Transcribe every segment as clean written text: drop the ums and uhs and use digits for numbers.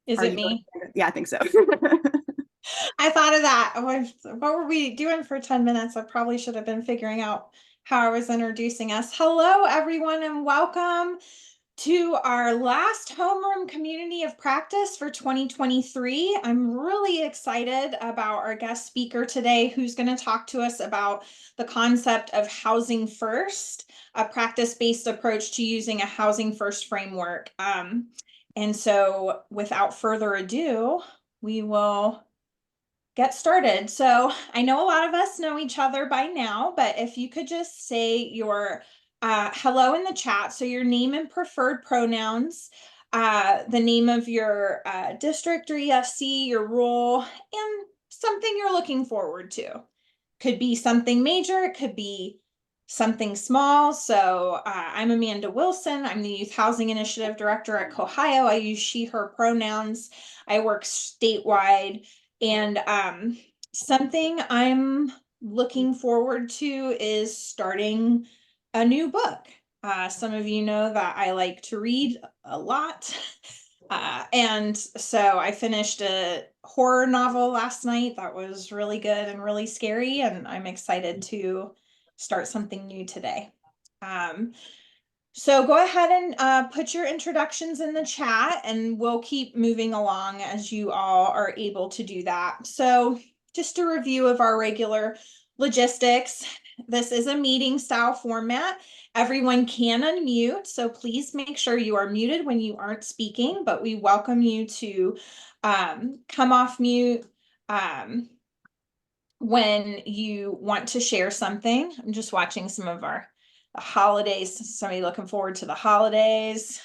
Is Are it you me? Yeah, I think so. I thought of that. What were we doing for 10 minutes? I probably should have been figuring out how I was introducing us. Hello, everyone, and welcome to our last homeroom community of practice for 2023. I'm really excited about our guest speaker today, who's going to talk to us about the concept of housing first, a practice-based approach to using a housing first framework. And so without further ado, we will get started. So I know a lot of us know each other by now, but if you could just say your hello in the chat, so your name and preferred pronouns, the name of your district or EFC, your role, and something you're looking forward to. Could be something major, it could be something small. So I'm Amanda Wilson. I'm the Youth Housing Initiative Director at COHHIO. I use she, her pronouns. I work statewide. And something I'm looking forward to is starting a new book. Some of you know that I like to read a lot. And so I finished a horror novel last night that was really good and really scary, and I'm excited to start something new today. So go ahead and put your introductions in the chat, and we'll keep moving along as you all are able to do that. So just a review of our regular logistics. This is a meeting style format. Everyone can unmute, so please make sure you are muted when you aren't speaking, but we welcome you to come off mute when you want to share something. I'm just watching some of the holidays. Somebody looking forward to the holidays.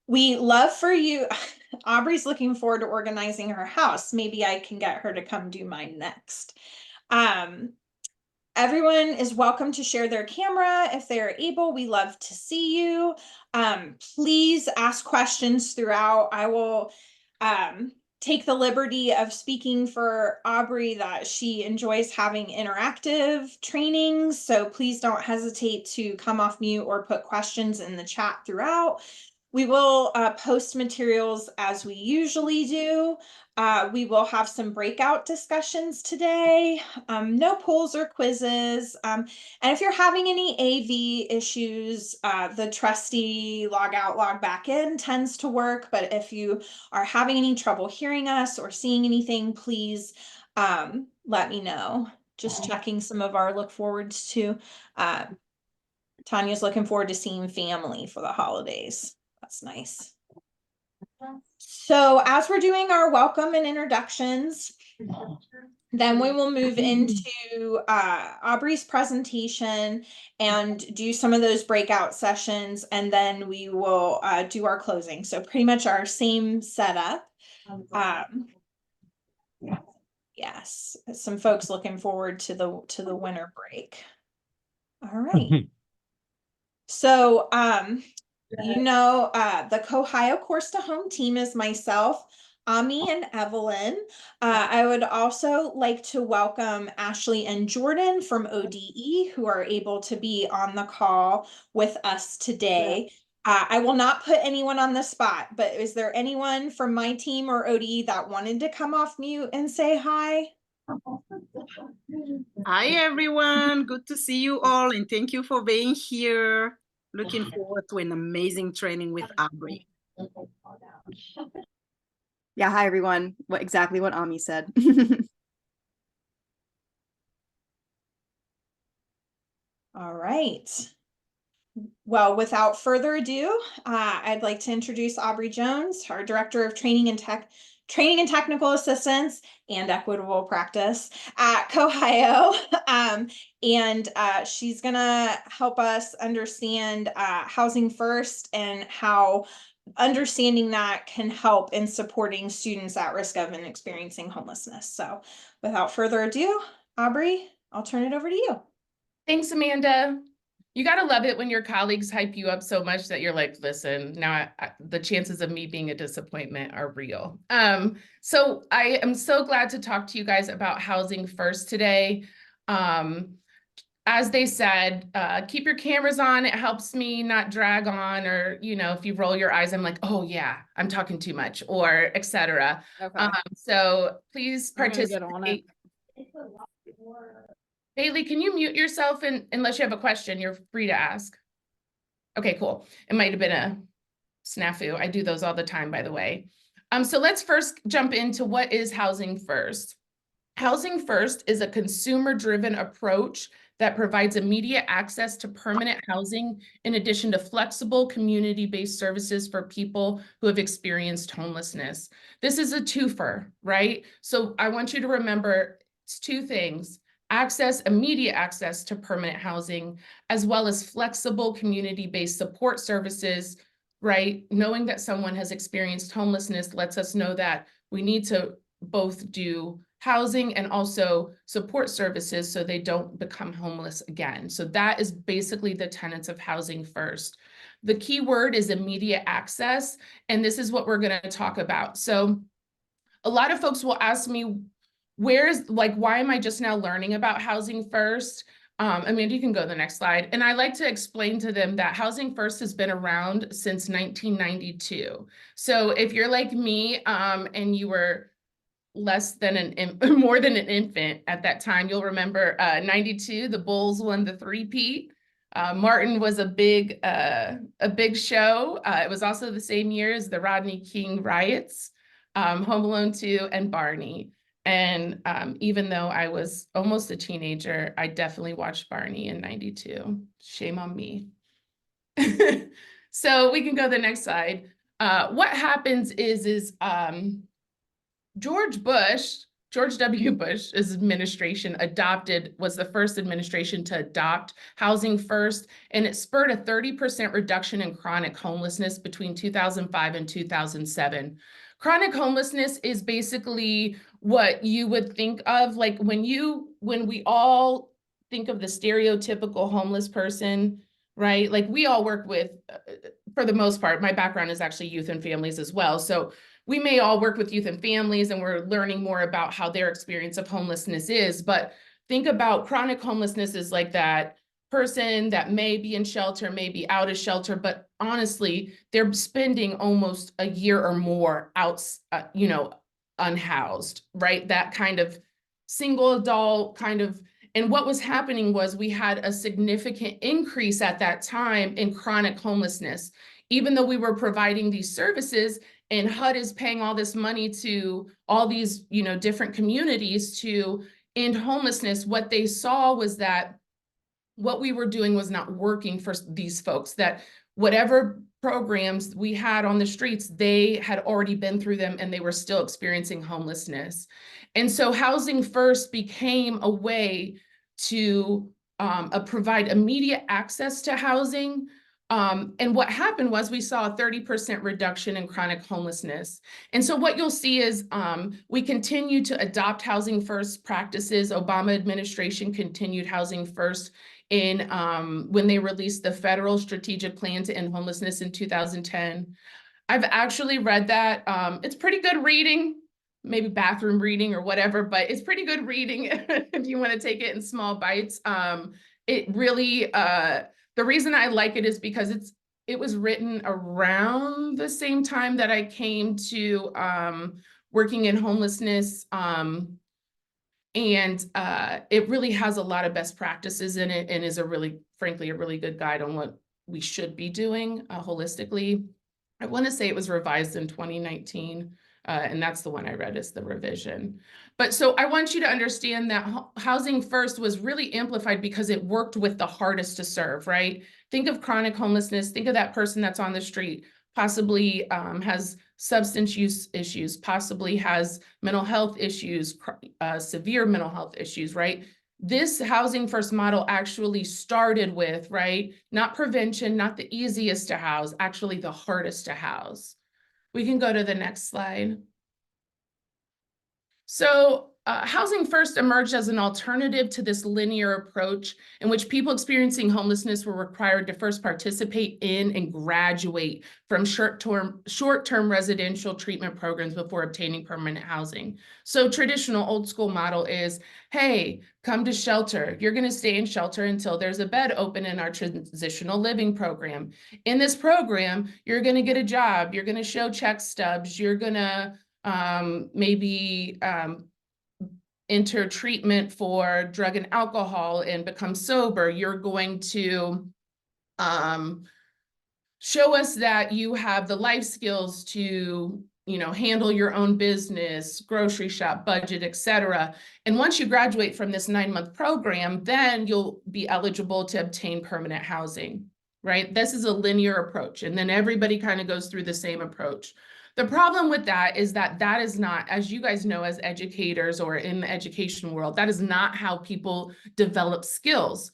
We love for you. Aubrey's looking forward to organizing her house. Maybe I can get her to come do mine next. Everyone is welcome to share their camera if they are able. We love to see you. Please ask questions throughout. I will take the liberty of speaking for Aubrey that she enjoys having interactive trainings. So please don't hesitate to come off mute or put questions in the chat throughout. We will post materials as we usually do. We will have some breakout discussions today, no polls or quizzes. And if you're having any AV issues, the trusty log out, log back in tends to work. But if you are having any trouble hearing us or seeing anything, please let me know. Just checking some of our look forwards to. Tanya's looking forward to seeing family for the holidays. That's nice. So as we're doing our welcome and introductions, then we will move into Aubrey's presentation and do some of those breakout sessions, and then we will do our closing. So pretty much our same setup. Yes, some folks looking forward to the winter break. All right. So you know, the COHHIO Course to Home team is myself, Ami, and Evelyn. I would also like to welcome Ashley and Jordan from ODE, who are able to be on the call with us today. I will not put anyone on the spot, but is there anyone from my team or ODE that wanted to come off mute and say hi? Hi, everyone. Good to see you all, and thank you for being here. Looking forward to an amazing training with Aubrey. Yeah, hi everyone. Exactly what Ami said. All right. Well, without further ado, I'd like to introduce Aubrey Jones, our Director of Training and Technical Assistance and Equitable Practice at COHHIO. And she's gonna help us understand housing first and how understanding that can help in supporting students at risk of and experiencing homelessness. So without further ado, Aubrey, I'll turn it over to you. Thanks, Amanda. You gotta love it when your colleagues hype you up so much that you're like, listen, now the chances of me being a disappointment are real. So I am so glad to talk to you guys about housing first today. as they said, keep your cameras on. It helps me not drag on, or, you know, if you roll your eyes, I'm like, oh yeah, I'm talking too much, or etc. Okay. So please I'm gonna get on it. participate. Bailey, can you mute yourself, and unless you have a question, you're free to ask. Okay, cool. It might have been a snafu. I do those all the time, by the way. So let's first jump into what is Housing First. Housing First is a consumer-driven approach that provides immediate access to permanent housing in addition to flexible community-based services for people who have experienced homelessness. This is a twofer, right? So I want you to remember it's two things: immediate access to permanent housing, as well as flexible community-based support services, right? Knowing that someone has experienced homelessness lets us know that we need to both do housing and also support services so they don't become homeless again. So that is basically the tenets of Housing First. The key word is immediate access, and this is what we're going to talk about. So a lot of folks will ask me, why am I just now learning about Housing First? Amanda, you can go to the next slide. And I like to explain to them that Housing First has been around since 1992. So if you're like me, and you were more than an infant at that time, you'll remember 92, the Bulls won the three-peat. Martin was a big show. It was also the same year as the Rodney King riots, Home Alone 2, and Barney. And even though I was almost a teenager, I definitely watched Barney in 92. Shame on me. So we can go to the next slide. What happens is George W. Bush's administration was the first administration to adopt Housing First, and it spurred a 30% reduction in chronic homelessness between 2005 and 2007. Chronic homelessness is basically what you would think of, like when we all think of the stereotypical homeless person, right? Like we all work with, for the most part, my background is actually youth and families as well. So we may all work with youth and families, and we're learning more about how their experience of homelessness is. But think about chronic homelessness as like that person that may be in shelter, may be out of shelter, but honestly, they're spending almost a year or more out, unhoused, right? That kind of single adult kind of. And what was happening was we had a significant increase at that time in chronic homelessness. Even though we were providing these services, and HUD is paying all this money to all these, different communities to end homelessness, what they saw was that what we were doing was not working for these folks, that whatever programs we had on the streets, they had already been through them and they were still experiencing homelessness. And so Housing First became a way to provide immediate access to housing. And what happened was we saw a 30% reduction in chronic homelessness. And so what you'll see is we continue to adopt Housing First practices. Obama administration continued Housing First in when they released the federal strategic plan to end homelessness in 2010. I've actually read that. It's pretty good reading, maybe bathroom reading or whatever, but it's pretty good reading if you want to take it in small bites. It really, the reason I like it is because it was written around the same time that I came to working in homelessness. And it really has a lot of best practices in it, and is frankly, a really good guide on what we should be doing holistically. I want to say it was revised in 2019, and that's the one I read as the revision. But so I want you to understand that Housing First was really amplified because it worked with the hardest to serve, right? Think of chronic homelessness, think of that person that's on the street, possibly has substance use issues, possibly has mental health issues, severe mental health issues, right? This Housing First model actually started with, right, not prevention, not the easiest to house, actually the hardest to house. We can go to the next slide. So Housing First emerged as an alternative to this linear approach in which people experiencing homelessness were required to first participate in and graduate from short-term residential treatment programs before obtaining permanent housing. So traditional old school model is, hey, come to shelter. You're going to stay in shelter until there's a bed open in our transitional living program. In this program, you're going to get a job. You're going to show check stubs. You're going to maybe enter treatment for drug and alcohol and become sober. You're going to show us that you have the life skills to, handle your own business, grocery shop, budget, etc. And once you graduate from this 9-month program, then you'll be eligible to obtain permanent housing, right? This is a linear approach. And then everybody kind of goes through the same approach. The problem with that is that that is not, as you guys know, as educators or in the education world, that is not how people develop skills.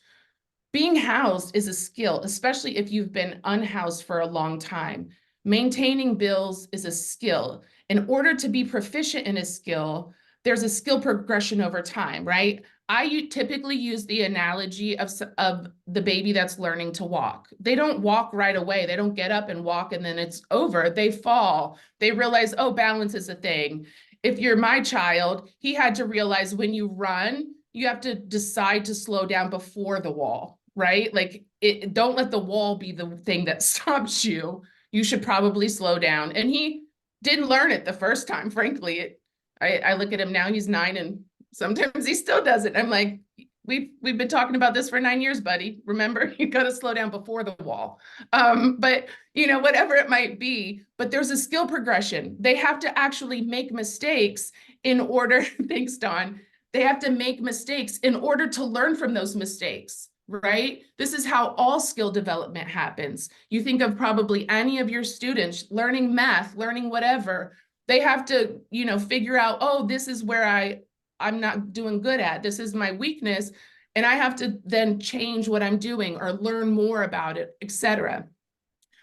Being housed is a skill, especially if you've been unhoused for a long time. Maintaining bills is a skill. In order to be proficient in a skill, there's a skill progression over time, right? I typically use the analogy of the baby that's learning to walk. They don't walk right away. They don't get up and walk and then it's over. They fall. They realize, oh, balance is a thing. If you're my child, he had to realize when you run, you have to decide to slow down before the wall, right? Like, don't let the wall be the thing that stops you. You should probably slow down. And he didn't learn it the first time, frankly. I look at him now, he's 9 and sometimes he still does it. I'm like, we've been talking about this for 9 years, buddy. Remember, you got to slow down before the wall. But whatever it might be, but there's a skill progression. They have to actually make mistakes in order, thanks, Dawn. They have to make mistakes in order to learn from those mistakes, right? This is how all skill development happens. You think of probably any of your students learning math, learning whatever, they have to, figure out, oh, this is where I'm not doing good at. This is my weakness. And I have to then change what I'm doing or learn more about it, etc.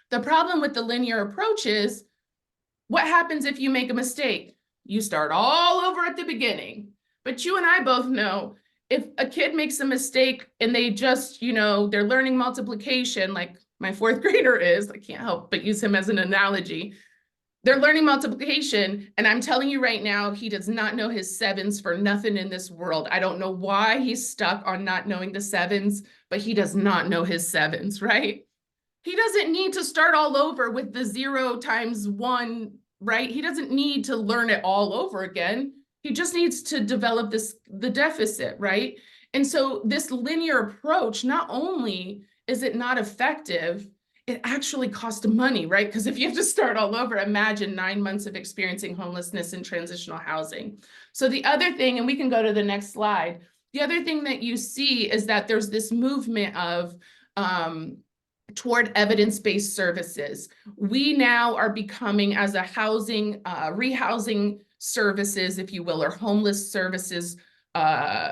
The problem with the linear approach is what happens if you make a mistake? You start all over at the beginning. But you and I both know if a kid makes a mistake and they just, they're learning multiplication, like my 4th grader is, I can't help but use him as an analogy. They're learning multiplication, and I'm telling you right now, he does not know his 7s for nothing in this world. I don't know why he's stuck on not knowing the 7s, but he does not know his 7s, right? He doesn't need to start all over with the 0 times 1, right? He doesn't need to learn it all over again. He just needs to develop the deficit, right? And so this linear approach, not only is it not effective, it actually costs money, right? Because if you have to start all over, imagine 9 months of experiencing homelessness in transitional housing. So the other thing, and we can go to the next slide, the other thing that you see is that there's this movement of toward evidence-based services. We now are becoming, as a housing, rehousing services, if you will, or homeless services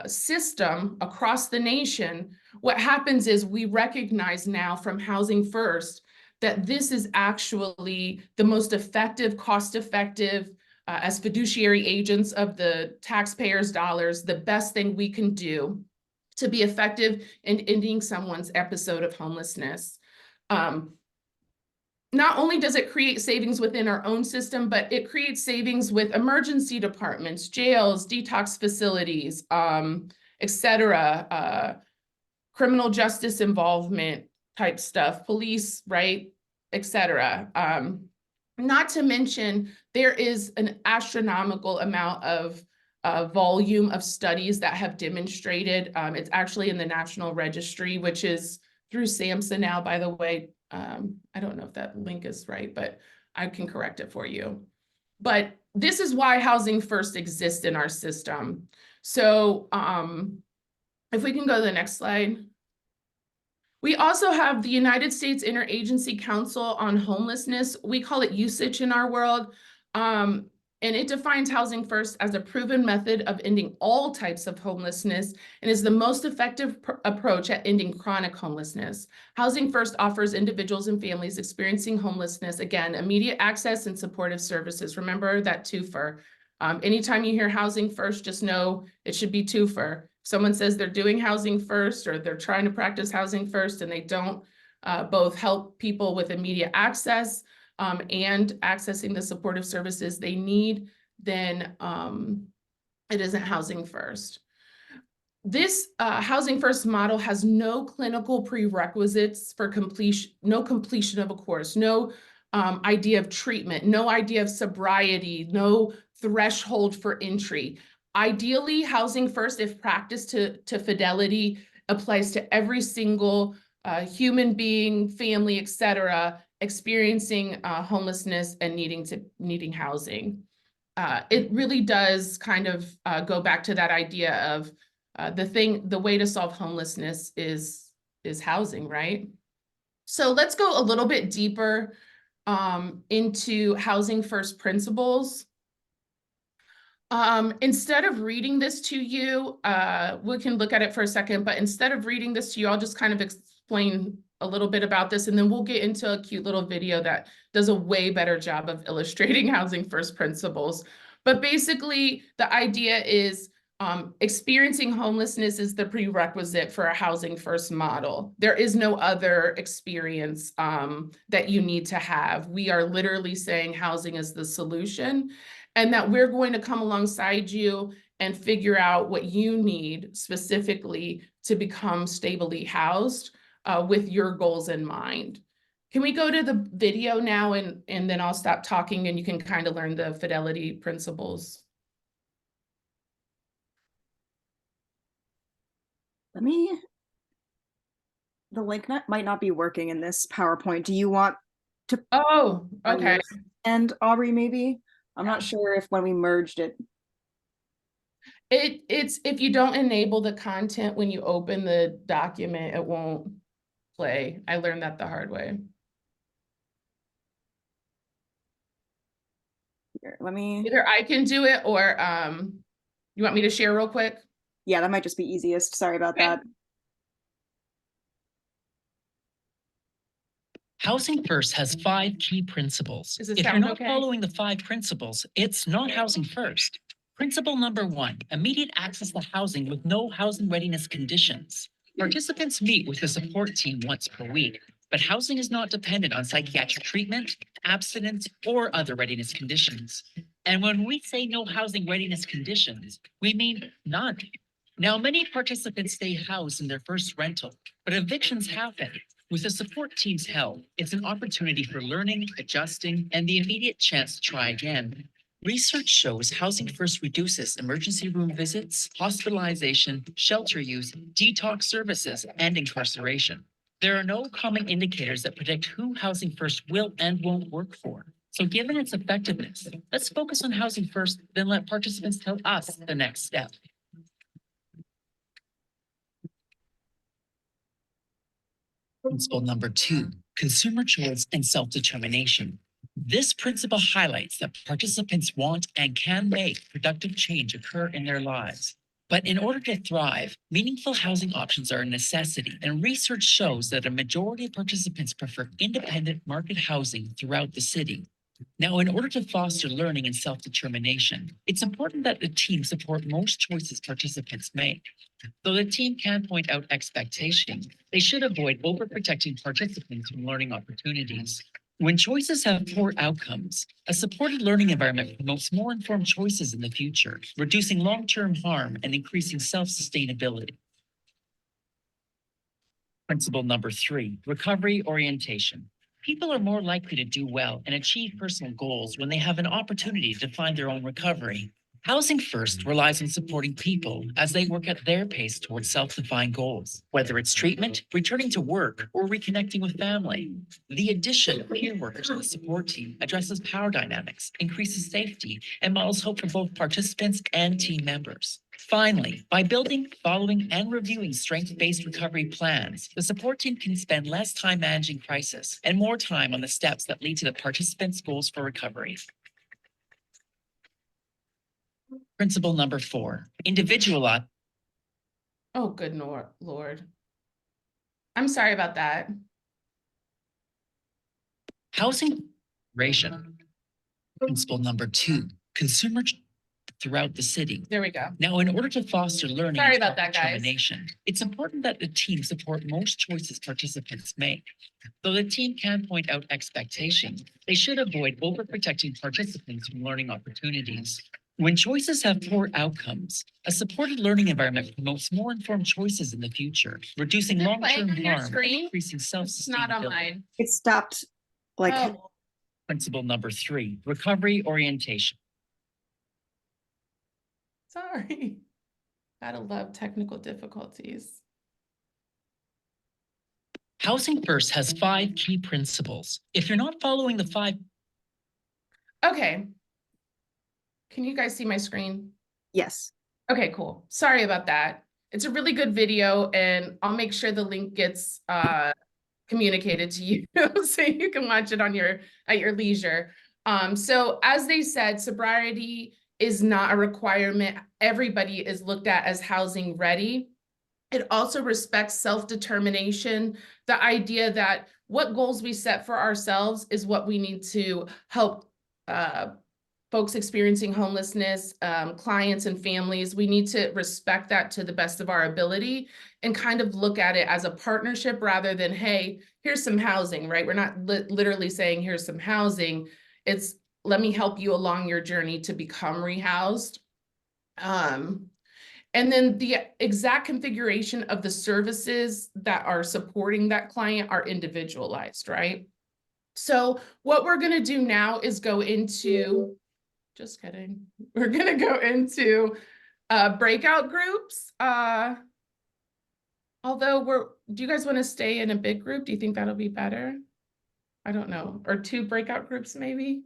system across the nation, what happens is we recognize now from Housing First that this is actually the most effective, cost-effective, as fiduciary agents of the taxpayers' dollars, the best thing we can do to be effective in ending someone's episode of homelessness. Not only does it create savings within our own system, but it creates savings with emergency departments, jails, detox facilities, etc., criminal justice involvement type stuff, police, right, etc. Not to mention, there is an astronomical amount of volume of studies that have demonstrated, it's actually in the National Registry, which is through SAMHSA now, by the way. I don't know if that link is right, but I can correct it for you. But this is why Housing First exists in our system. So if we can go to the next slide. We also have the United States Interagency Council on Homelessness. We call it USICH in our world. And it defines Housing First as a proven method of ending all types of homelessness and is the most effective approach at ending chronic homelessness. Housing First offers individuals and families experiencing homelessness, again, immediate access and supportive services. Remember that twofer. Anytime you hear housing first, just know it should be twofer. Someone says they're doing housing first or they're trying to practice housing first and they don't both help people with immediate access and accessing the supportive services they need, then it isn't housing first. This housing first model has no clinical prerequisites for completion, no completion of a course, no idea of treatment, no idea of sobriety, no threshold for entry. Ideally, housing first, if practiced to fidelity, applies to every single human being, family, etc., experiencing homelessness and needing housing. It really does kind of go back to that idea of the way to solve homelessness is housing, right? So let's go a little bit deeper into housing first principles. Instead of reading this to you, we can look at it for a second, but instead of reading this to you, I'll just kind of explain a little bit about this, and then we'll get into a cute little video that does a way better job of illustrating housing first principles. But basically, the idea is experiencing homelessness is the prerequisite for a housing first model. There is no other experience that you need to have. We are literally saying housing is the solution, and that we're going to come alongside you and figure out what you need specifically to become stably housed with your goals in mind. Can we go to the video now and then I'll stop talking and you can kind of learn the fidelity principles. The link might not be working in this PowerPoint. Do you want to? Oh, okay. And Aubrey, maybe? I'm not sure if when we merged it. It's if you don't enable the content when you open the document, it won't play. I learned that the hard way. Here, let me. Either I can do it or you want me to share real quick? Yeah, that might just be easiest. Sorry about that. Housing First has 5 key principles. Does it If you're sound not okay? following the 5 principles, it's not Housing First. Principle number 1, immediate access to housing with no housing readiness conditions. Participants meet with the support team once per week, but housing is not dependent on psychiatric treatment, abstinence, or other readiness conditions. And when we say no housing readiness conditions, we mean none. Now, many participants stay housed in their first rental, but evictions happen. With the support team's help, it's an opportunity for learning, adjusting, and the immediate chance to try again. Research shows Housing First reduces emergency room visits, hospitalization, shelter use, detox services, and incarceration. There are no common indicators that predict who Housing First will and won't work for. So given its effectiveness, let's focus on Housing First, then let participants tell us the next step. Principle number 2, consumer choice and self-determination. This principle highlights that participants want and can make productive change occur in their lives. But in order to thrive, meaningful housing options are a necessity, and research shows that a majority of participants prefer independent market housing throughout the city. Now, in order to foster learning and self-determination, it's important that the team support most choices participants make. Though the team can point out expectations, they should avoid overprotecting participants from learning opportunities. When choices have poor outcomes, a supported learning environment promotes more informed choices in the future, reducing long-term harm and increasing self-sustainability. Principle number 3, recovery orientation. People are more likely to do well and achieve personal goals when they have an opportunity to find their own recovery. Housing First relies on supporting people as they work at their pace towards self-defined goals, whether it's treatment, returning to work, or reconnecting with family. The addition of peer workers to the support team addresses power dynamics, increases safety, and models hope for both participants and team members. Finally, by building, following, and reviewing strength-based recovery plans, the support team can spend less time managing crisis and more time on the steps that lead to the participants' goals for recovery. Principle number 4, individualize. Oh, good Lord. I'm sorry about that. Housing ration. Principle number 2, consumer throughout the city. There we go. Now, in order to foster learning Sorry and about that, guys. self-determination, it's important that the team support most choices participants make. Though the team can point out expectations, they should avoid overprotecting participants from learning opportunities. When choices have poor outcomes, a supported learning environment promotes more informed choices in the future, reducing Is it long-term playing on your harm and screen? increasing It's not on self-sustainability. mine. It stopped like Oh, Principle number 3, recovery orientation. sorry. Gotta love technical difficulties. Housing First has 5 key principles. If you're not following the 5, Okay. Can you guys see my screen? yes. Okay, cool. Sorry about that. It's a really good video, and I'll make sure the link gets communicated to you so you can watch it on at your leisure. So as they said, sobriety is not a requirement. Everybody is looked at as housing ready. It also respects self-determination, the idea that what goals we set for ourselves is what we need to help folks experiencing homelessness, clients and families. We need to respect that to the best of our ability and kind of look at it as a partnership rather than, hey, here's some housing, right? We're not literally saying, here's some housing. It's, let me help you along your journey to become rehoused. And then the exact configuration of the services that are supporting that client are individualized, right? So what we're going to do now is go into, just kidding. We're going to go into breakout groups. Although do you guys want to stay in a big group? Do you think that'll be better? I don't know. Or 2 breakout groups maybe?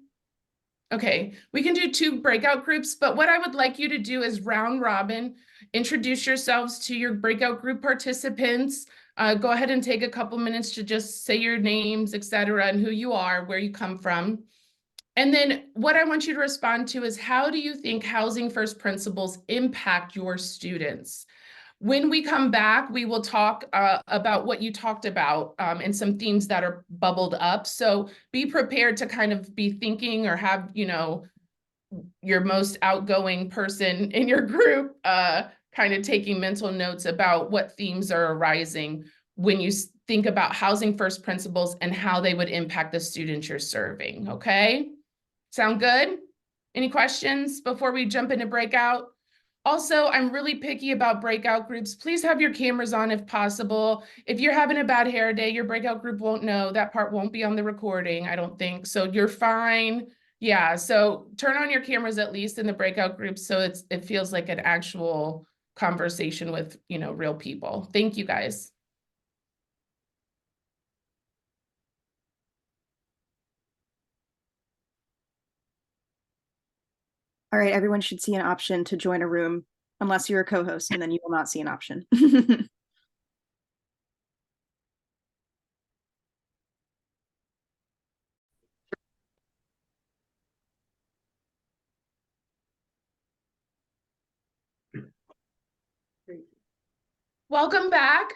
Okay, we can do 2 breakout groups, but what I would like you to do is round robin, introduce yourselves to your breakout group participants. Go ahead and take a couple minutes to just say your names, etc., and who you are, where you come from. And then what I want you to respond to is, how do you think Housing First principles impact your students? When we come back, we will talk about what you talked about and some themes that are bubbled up. So be prepared to kind of be thinking or have, you know, your most outgoing person in your group kind of taking mental notes about what themes are arising when you think about Housing First principles and how they would impact the students you're serving, okay? Sound good? Any questions before we jump into breakout? Also, I'm really picky about breakout groups. Please have your cameras on if possible. If you're having a bad hair day, your breakout group won't know. That part won't be on the recording, I don't think. So you're fine. Yeah, so turn on your cameras at least in the breakout groups so it feels like an actual conversation with, you know, real people. Thank you, guys. All right, everyone should see an option to join a room unless you're a co-host, and then you will not see an option. Welcome back.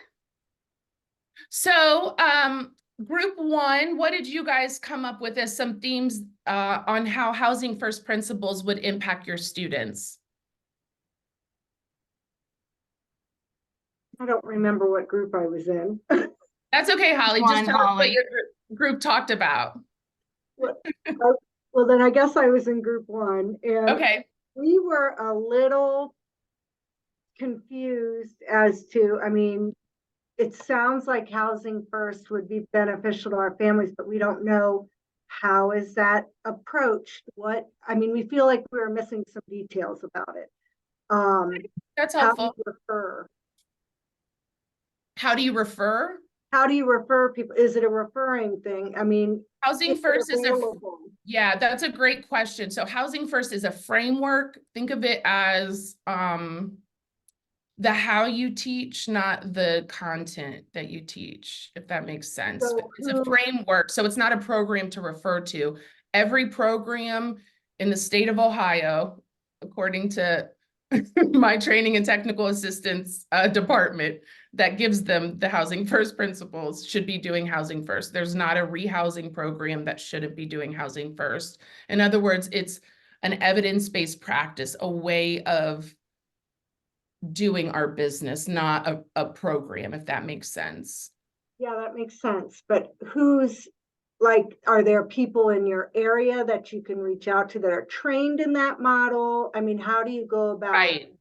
So group 1, what did you guys come up with as some themes on how Housing First principles would impact your students? I don't remember what group I was in. That's okay, Holly. Just tell us what your group talked about. Well, then I guess I was in group 1, and Okay. we were a little confused as to, I mean, it sounds like Housing First would be beneficial to our families, but we don't know how is that approached. I mean, we feel like we were missing some details about it. That's How do helpful. you refer? How do you refer? How do you refer people? Is it a referring thing? I mean, Housing is it First is available? yeah, that's a great question. So Housing First is a framework. Think of it as the how you teach, not the content that you teach, if that makes sense. So It's a framework, so it's not a program to refer to. Every program in the state of Ohio, according to my training and technical assistance department that gives them the Housing First principles, should be doing Housing First. There's not a rehousing program that shouldn't be doing Housing First. In other words, it's an evidence-based practice, a way of doing our business, not a program, if that makes sense. Yeah, that makes sense. But who's like, are there people in your area that you can reach out to that are trained in that model? I mean, how do you go about? Right.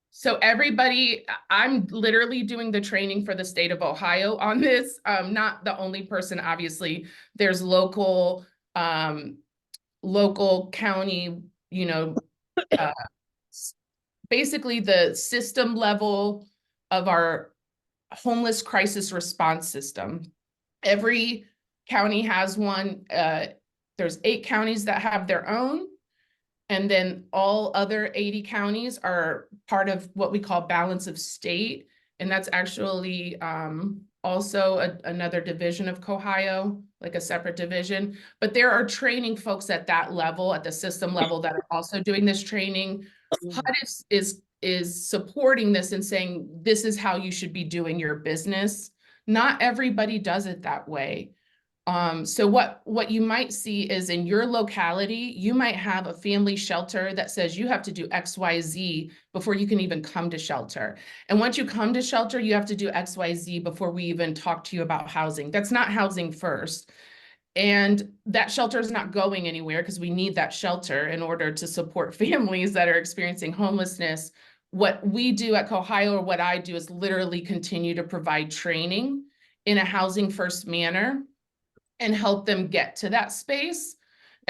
So everybody, I'm literally doing the training for the state of Ohio on this. Not the only person, obviously. There's local county, basically the system level of our homeless crisis response system. Every county has one. There's 8 counties that have their own. And then all other 80 counties are part of what we call balance of state. And that's actually also another division of COHHIO, like a separate division. But there are training folks at that level, at the system level, that are also doing this training. HUD is supporting this and saying, this is how you should be doing your business. Not everybody does it that way. So what you might see is in your locality, you might have a family shelter that says you have to do XYZ before you can even come to shelter. And once you come to shelter, you have to do XYZ before we even talk to you about housing. That's not housing first. And that shelter is not going anywhere because we need that shelter in order to support families that are experiencing homelessness. What we do at COHHIO, or what I do, is literally continue to provide training in a housing first manner and help them get to that space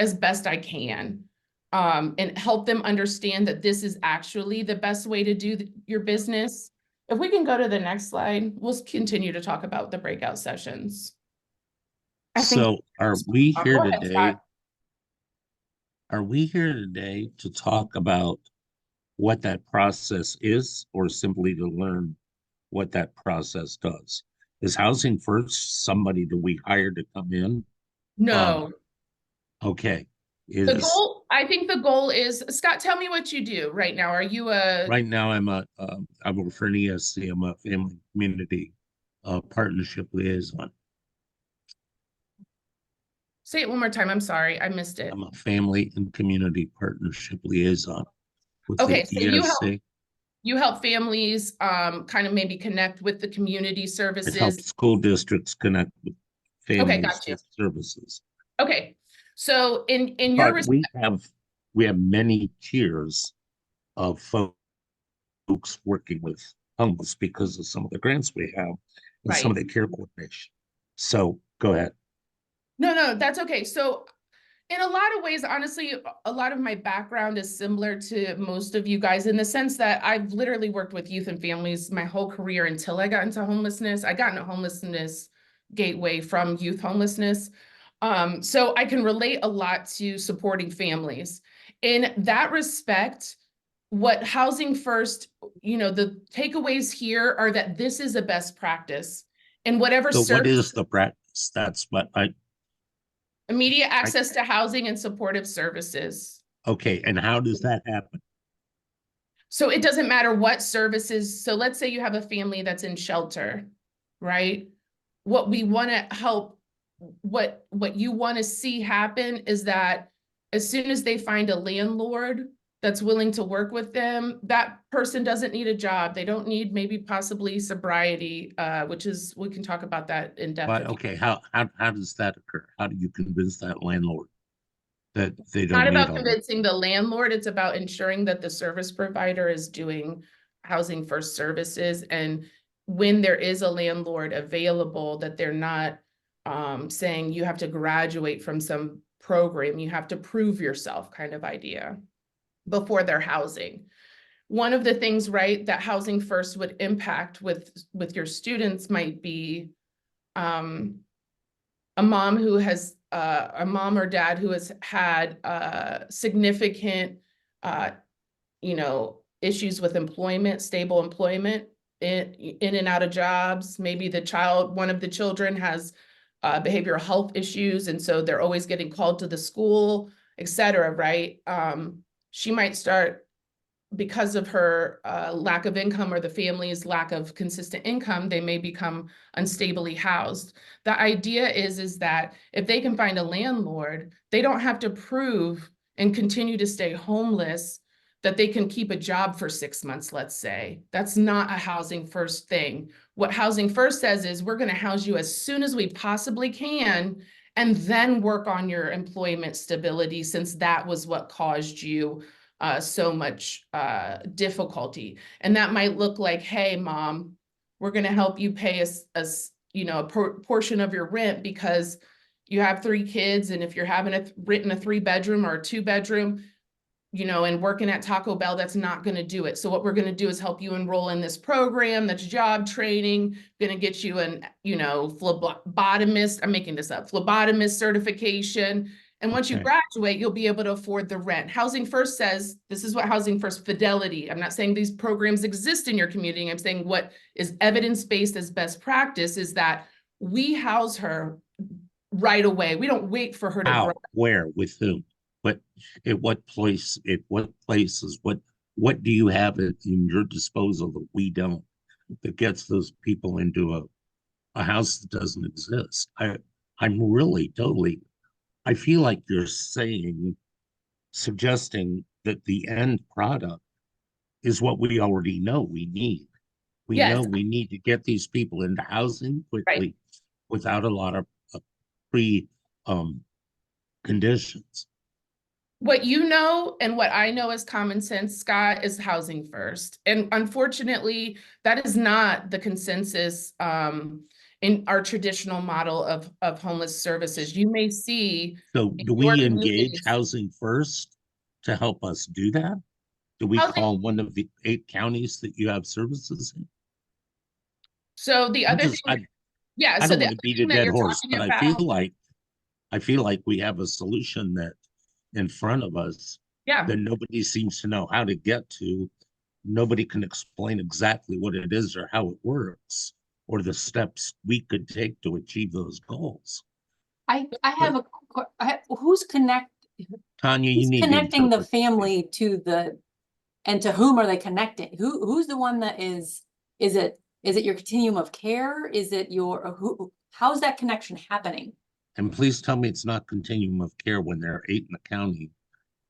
as best I can. And help them understand that this is actually the best way to do your business. If we can go to the next slide, we'll continue to talk about the breakout sessions. So are we here Go ahead, today? Scott. Are we here today to talk about what that process is, or simply to learn what that process does? Is Housing First somebody that we hire to come in? No. Okay. The goal, I think the goal is, Scott, tell me what you do right now. Are you a... Right now I'm a for an ESC, I'm a family community partnership liaison. Say it one more time. I'm sorry, I missed it. I'm a family and community partnership liaison with Okay, the so ESC. you help families kind of maybe connect with the community It services. helps school districts connect with families got you. with services. Okay, so in your But we have many tiers of folks working with homeless because of some of the grants we have and some of the care coordination. So go ahead. No, that's okay. So in a lot of ways, honestly, a lot of my background is similar to most of you guys in the sense that I've literally worked with youth and families my whole career until I got into homelessness. I got into homelessness gateway from youth homelessness. So I can relate a lot to supporting families. In that respect, what Housing First, the takeaways here are that this is a best practice. And whatever So what is the practice? That's what immediate access to housing and supportive services. Okay, and how does that happen? So it doesn't matter what services. So let's say you have a family that's in shelter, right? What we want to help, what you want to see happen is that as soon as they find a landlord that's willing to work with them, that person doesn't need a job. They don't need maybe possibly sobriety, which is, we can talk about that in depth. But okay, how does that occur? How do you convince that landlord that they don't Not need about convincing the landlord, it's about ensuring that the service provider is doing Housing First services. And when there is a landlord available, that they're not saying you have to graduate from some program, you have to prove yourself kind of idea before they're housing. One of the things, right, that Housing First would impact with your students might be a mom who has a mom or dad who has had significant issues with employment, stable employment, in and out of jobs. Maybe one of the children has behavioral health issues, and so they're always getting called to the school, et cetera, right? She might start, because of her lack of income or the family's lack of consistent income, they may become unstably housed. The idea is that if they can find a landlord, they don't have to prove and continue to stay homeless, that they can keep a job for 6 months, let's say. That's not a housing first thing. What housing first says is we're going to house you as soon as we possibly can, and then work on your employment stability, since that was what caused you so much difficulty. And that might look like, hey, mom, we're going to help you pay a portion of your rent because you have 3 kids. And if you're having renting a 3-bedroom or a 2-bedroom, and working at Taco Bell, that's not going to do it. So what we're going to do is help you enroll in this program that's job training, going to get you an, phlebotomist, I'm making this up, phlebotomist certification. And once you Okay. graduate, you'll be able to afford the rent. Housing First says, this is what Housing First Fidelity, I'm not saying these programs exist in your community. I'm saying what is evidence-based as best practice is that we house her right away. We don't wait for her to How, grow. where, with whom? But at what places, what do you have in your disposal that we don't, that gets those people into a house that doesn't exist? I'm really totally, I feel like you're suggesting that the end product is what we already know we need. We Yes. know we need to get these people into housing quickly without a lot of pre conditions. What you know and what I know as common sense, Scott, is housing first. And unfortunately, that is not the consensus in our traditional model of homeless services. You may see. So do we engage housing first to help us do that? Do we call one of the 8 counties that you have services in? So the other thing, yeah. I So don't the want other to beat a thing that dead you're horse, talking but about, I feel like we have a solution that in front of us yeah. that nobody seems to know how to get to. Nobody can explain exactly what it is or how it works or the steps we could take to achieve those goals. I have who's Tanya, you need to connecting the interpret. family to and to whom are they connecting? Who's the one that is it your continuum of care? Is it how's that connection happening? And please tell me it's not continuum of care when there are 8 in the county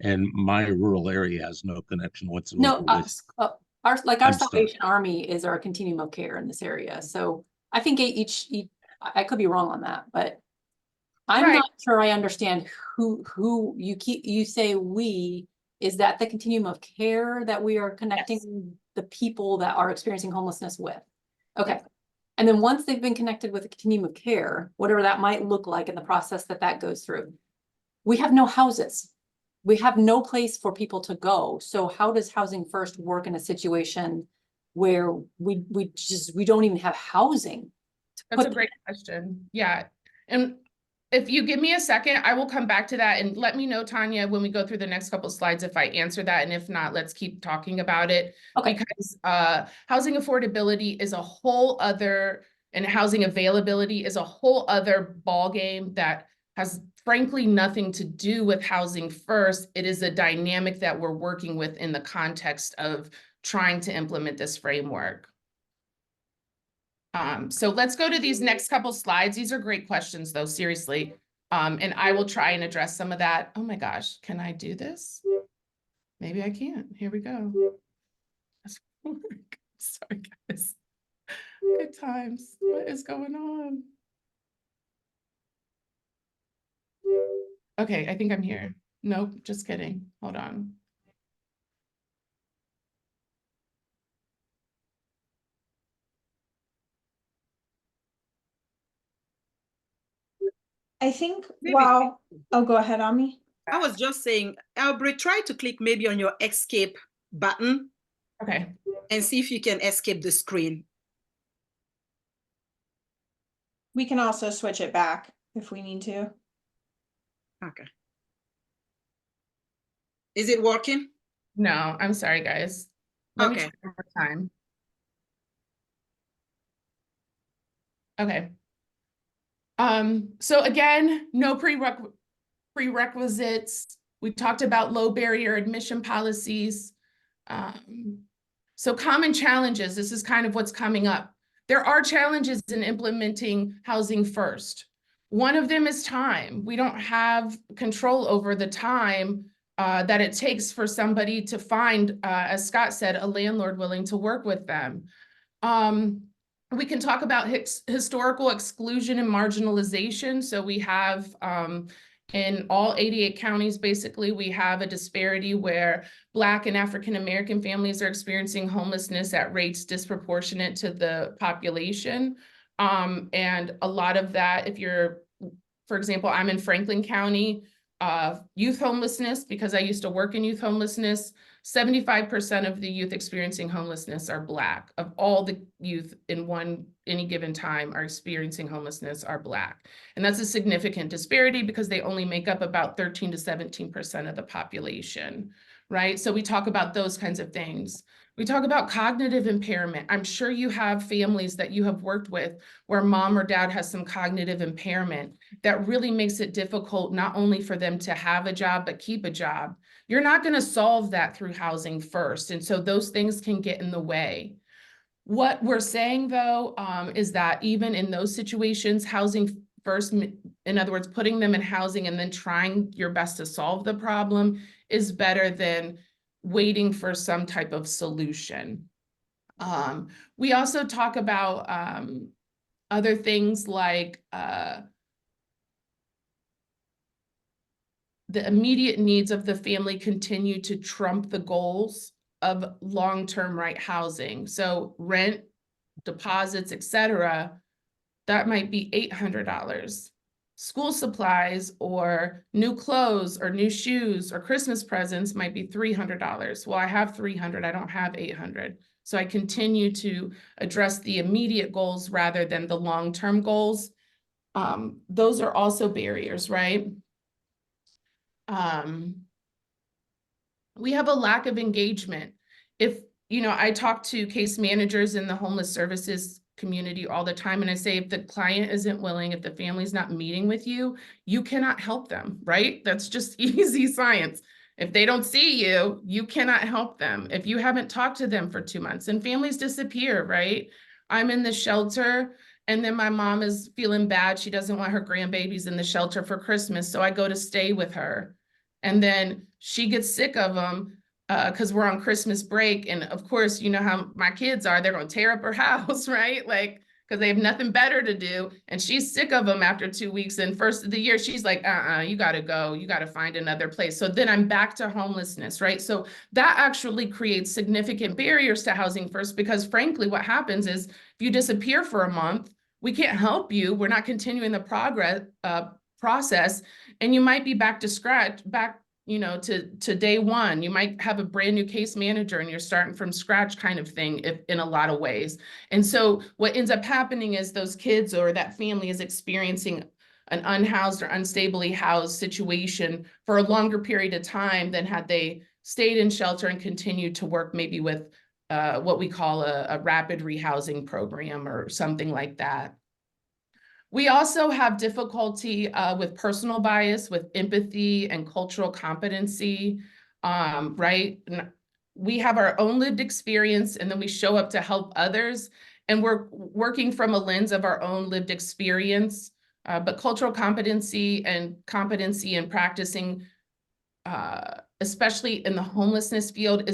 and my rural area has no connection whatsoever. No, our sorry. Salvation Army is our continuum of care in this area. So I think I could be wrong on that, but I'm not sure I understand who you say we. Is that the continuum of care that we are connecting the people that are experiencing homelessness with? Okay. Yes. And then once they've been connected with a continuum of care, whatever that might look like in the process that goes through, we have no houses. We have no place for people to go. So how does Housing First work in a situation where we don't even have housing? That's a great question. Yeah. And if you give me a second, I will come back to that, and let me know, Tanya, when we go through the next couple of slides, if I answer that. And if not, let's keep talking about it. Okay. Because housing affordability is a whole other, and housing availability is a whole other ballgame that has frankly nothing to do with Housing First. It is a dynamic that we're working with in the context of trying to implement this framework. So let's go to these next couple slides. These are great questions though, seriously. And I will try and address some of that. Oh my gosh, can I do this? Maybe I can't. Here we go. Sorry, guys. Good times. What is going on? Okay, I think I'm here. Nope, just kidding. Hold on. I think, Maybe- wow. Oh, go ahead, Ami. I was just saying, Aubrey, try to click maybe on your escape button. Okay. And see if you can escape the screen. We can also switch it back if we need to. Okay. Is it working? No, I'm sorry, guys. Let me Okay. try one more time. Okay. So again, no prerequisites. We talked about low barrier admission policies. So common challenges, this is kind of what's coming up. There are challenges in implementing Housing First. One of them is time. We don't have control over the time that it takes for somebody to find, as Scott said, a landlord willing to work with them. We can talk about historical exclusion and marginalization. So we have, in all 88 counties, basically, we have a disparity where Black and African-American families are experiencing homelessness at rates disproportionate to the population. And a lot of that, if you're, for example, I'm in Franklin County, youth homelessness, because I used to work in youth homelessness, 75% of the youth experiencing homelessness are Black. Of all the youth in any given time are experiencing homelessness are Black. And that's a significant disparity because they only make up about 13 to 17% of the population, right? So we talk about those kinds of things. We talk about cognitive impairment. I'm sure you have families that you have worked with where mom or dad has some cognitive impairment that really makes it difficult not only for them to have a job, but keep a job. You're not going to solve that through housing first. And so those things can get in the way. What we're saying, though, is that even in those situations, housing first, in other words, putting them in housing and then trying your best to solve the problem is better than waiting for some type of solution. We also talk about other things like the immediate needs of the family continue to trump the goals of long-term right housing. So rent, deposits, etc., that might be $800. School supplies or new clothes or new shoes or Christmas presents might be $300. Well, I have $300, I don't have $800. So I continue to address the immediate goals rather than the long-term goals. Those are also barriers, right? We have a lack of engagement. If, I talk to case managers in the homeless services community all the time, and I say, if the client isn't willing, if the family's not meeting with you, you cannot help them, right? That's just easy science. If they don't see you, you cannot help them. If you haven't talked to them for 2 months, and families disappear, right? I'm in the shelter, and then my mom is feeling bad. She doesn't want her grandbabies in the shelter for Christmas, so I go to stay with her. And then she gets sick of them because we're on Christmas break. And of course, you know how my kids are, they're going to tear up her house, right? Like, because they have nothing better to do. And she's sick of them after 2 weeks. And first of the year, she's like, you got to go. You got to find another place. So then I'm back to homelessness, right? So that actually creates significant barriers to housing first, because frankly, what happens is if you disappear for a month, we can't help you. We're not continuing the process. And you might be back to scratch, to day one. You might have a brand new case manager and you're starting from scratch kind of thing in a lot of ways. And so what ends up happening is those kids or that family is experiencing an unhoused or unstably housed situation for a longer period of time than had they stayed in shelter and continued to work maybe with what we call a rapid rehousing program or something like that. We also have difficulty with personal bias, with empathy and cultural competency, right? We have our own lived experience and then we show up to help others, and we're working from a lens of our own lived experience, but cultural competency and competency in practicing, especially in the homelessness field,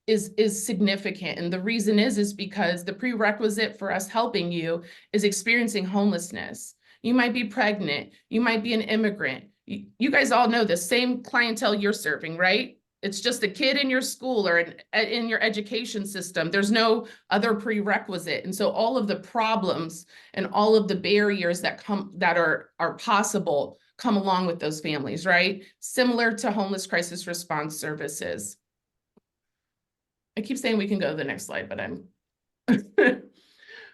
is significant. And the reason is because the prerequisite for us helping you is experiencing homelessness. You might be pregnant, you might be an immigrant. You guys all know the same clientele you're serving, right? It's just a kid in your school or in your education system. There's no other prerequisite. And so all of the problems and all of the barriers that are possible come along with those families, right? Similar to homeless crisis response services. I keep saying we can go to the next slide, but I'm.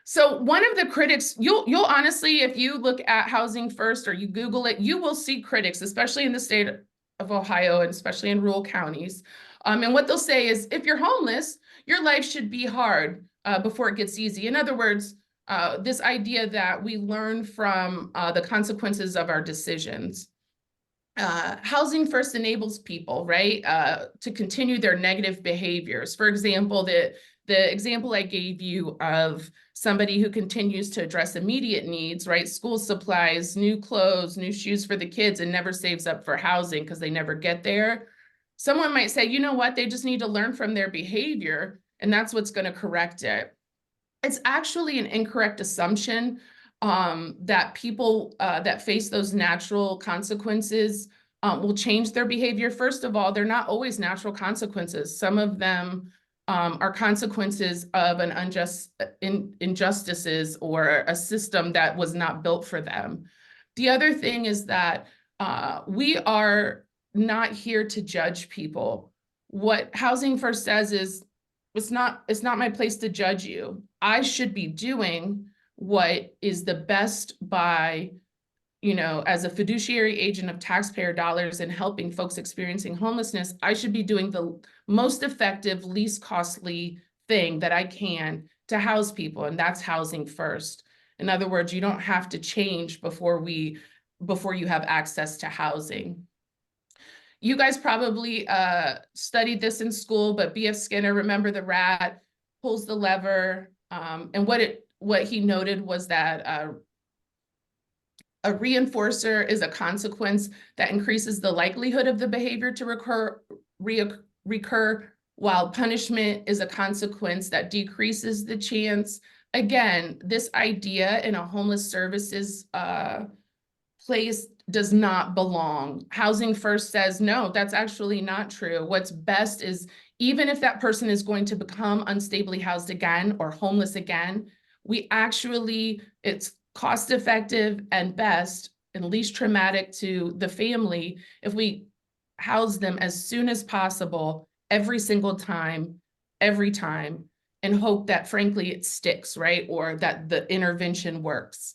So one of the critics, you'll honestly, if you look at Housing First or you Google it, you will see critics, especially in the state of Ohio and especially in rural counties. And what they'll say is, if you're homeless, your life should be hard before it gets easy. In other words, this idea that we learn from the consequences of our decisions. Housing First enables people, right, to continue their negative behaviors. For example, the example I gave you of somebody who continues to address immediate needs, right, school supplies, new clothes, new shoes for the kids, and never saves up for housing because they never get there. Someone might say, you know what, they just need to learn from their behavior, and that's what's going to correct it. It's actually an incorrect assumption that people that face those natural consequences will change their behavior. First of all, they're not always natural consequences. Some of them are consequences of an injustices or a system that was not built for them. The other thing is that we are not here to judge people. What Housing First says is, it's not my place to judge you. I should be doing what is the best by, as a fiduciary agent of taxpayer dollars and helping folks experiencing homelessness, I should be doing the most effective, least costly thing that I can to house people, and that's housing first. In other words, you don't have to change before you have access to housing. You guys probably studied this in school, but B.F. Skinner, remember the rat, pulls the lever. And what he noted was that a reinforcer is a consequence that increases the likelihood of the behavior to recur, while punishment is a consequence that decreases the chance. Again, this idea in a homeless services place does not belong. Housing First says, no, that's actually not true. What's best is, even if that person is going to become unstably housed again or homeless again, it's cost effective and best and least traumatic to the family if we house them as soon as possible, every single time, every time, and hope that frankly it sticks, right? Or that the intervention works.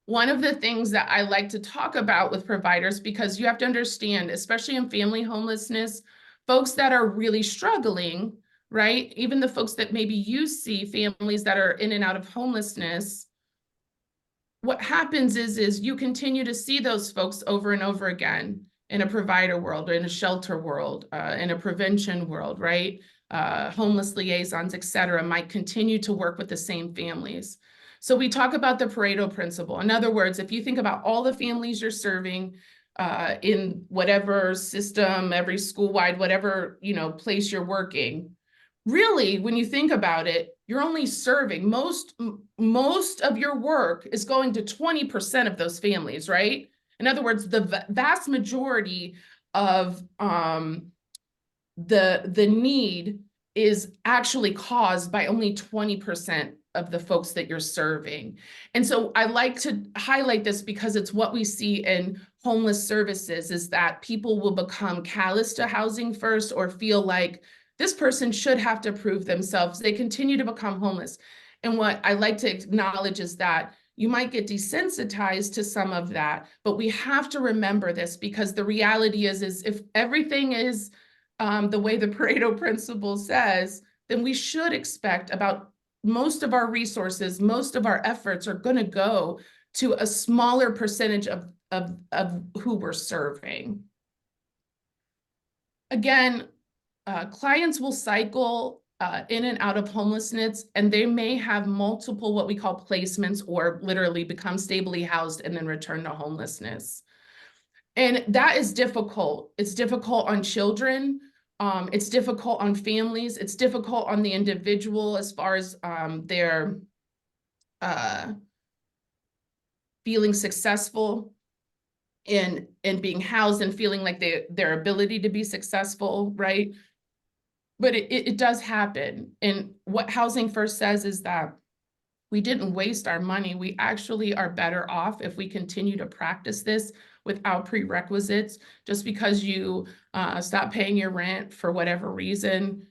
One of the things that I like to talk about with providers, because you have to understand, especially in family homelessness, folks that are really struggling, right? Even the folks that maybe you see, families that are in and out of homelessness, what happens is you continue to see those folks over and over again in a provider world, or in a shelter world, in a prevention world, right? Homeless liaisons, et cetera, might continue to work with the same families. So we talk about the Pareto principle. In other words, if you think about all the families you're serving in whatever system, every school-wide, whatever place you're working, really, when you think about it, you're only serving, most of your work is going to 20% of those families, right? In other words, the vast majority of the need is actually caused by only 20% of the folks that you're serving. And so I like to highlight this because it's what we see in homeless services, is that people will become callous to Housing First or feel like this person should have to prove themselves. They continue to become homeless. And what I like to acknowledge is that you might get desensitized to some of that, but we have to remember this, because the reality is if everything is the way the Pareto principle says, then we should expect about most of our resources, most of our efforts are going to go to a smaller percentage of who we're serving. Again, clients will cycle in and out of homelessness, and they may have multiple what we call placements, or literally become stably housed and then return to homelessness. And that is difficult. It's difficult on children. It's difficult on families. It's difficult on the individual as far as their feeling successful in being housed and feeling like their ability to be successful, right? But it does happen. And what Housing First says is that we didn't waste our money. We actually are better off if we continue to practice this without prerequisites. Just because you stop paying your rent for whatever reason,